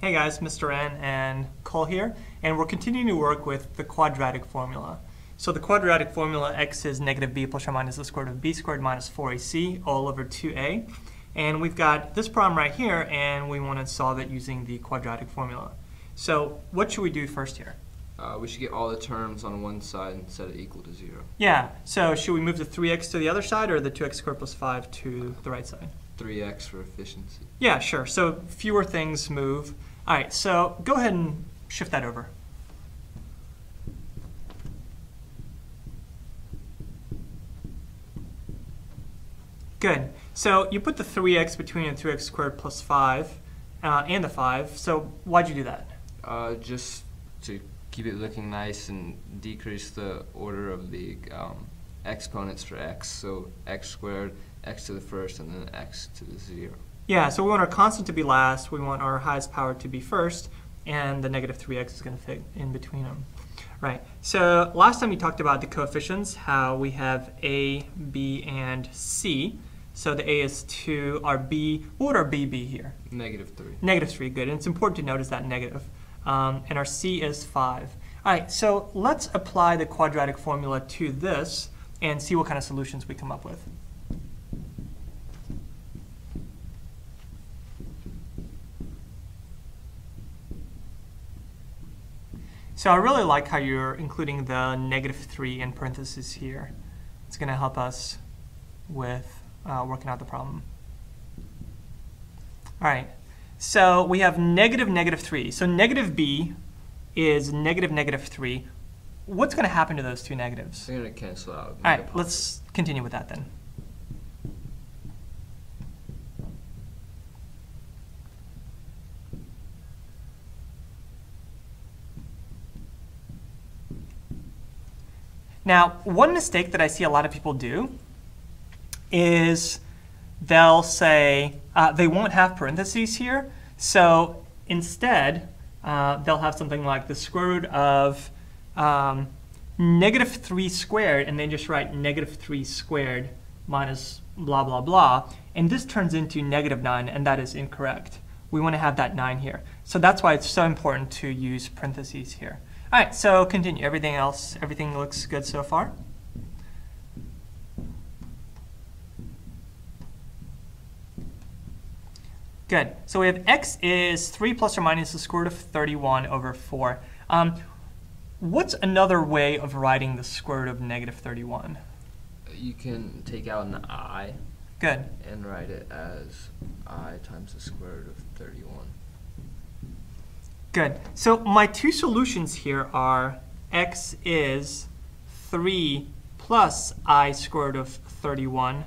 Hey guys, Mr. N and Cole here, and we're continuing to work with the quadratic formula. So the quadratic formula, x is negative b plus or minus the square root of b squared minus 4ac all over 2a. And we've got this problem right here, and we want to solve it using the quadratic formula. So what should we do first here? We should get all the terms on one side and set it equal to 0. Yeah, so should we move the 3x to the other side or the 2x squared plus 5 to the right side? 3x for efficiency. Yeah, sure. So fewer things move. All right, so go ahead and shift that over. Good. So you put the 3x between the 2x squared plus 5 and the 5. So why'd you do that? Just to keep it looking nice and decrease the order of the exponents for x. So x squared, x to the first, and then x to the 0. Yeah, so we want our constant to be last, we want our highest power to be first, and the negative 3x is going to fit in between them. Right, so last time we talked about the coefficients, how we have a, b, and c. So the a is 2, our b, what would our b be here? Negative 3. Negative 3, good, and it's important to notice that negative. And our c is 5. All right, so let's apply the quadratic formula to this and see what kind of solutions we come up with. So I really like how you're including the negative 3 in parentheses here. It's going to help us with working out the problem. All right, so we have negative negative 3. So negative b is negative negative 3. What's going to happen to those two negatives? They're going to cancel out. All right, let's continue with that then. Now, one mistake that I see a lot of people do is they'll say they won't have parentheses here. So instead, they'll have something like the square root of negative 3 squared, and then just write negative 3 squared minus blah, blah, blah. And this turns into negative 9, and that is incorrect. We want to have that 9 here. So that's why it's so important to use parentheses here. All right, so continue. Everything looks good so far? Good. So we have x is 3 plus or minus the square root of 31 over 4. What's another way of writing the square root of negative 31? You can take out an I. Good. And write it as I times the square root of 31. Good. So my two solutions here are x is 3 plus I squared of 31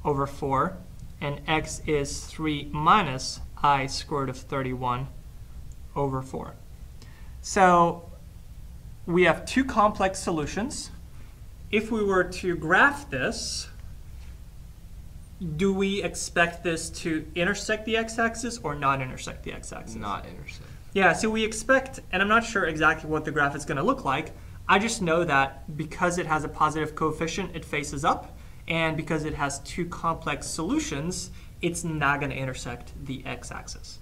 over 4, and x is 3 minus I squared of 31 over 4. So we have two complex solutions. If we were to graph this, do we expect this to intersect the x-axis or not intersect the x-axis? Not intersect. Yeah, so we expect, and I'm not sure exactly what the graph is going to look like. I just know that because it has a positive coefficient, it faces up, and because it has two complex solutions, it's not going to intersect the x-axis.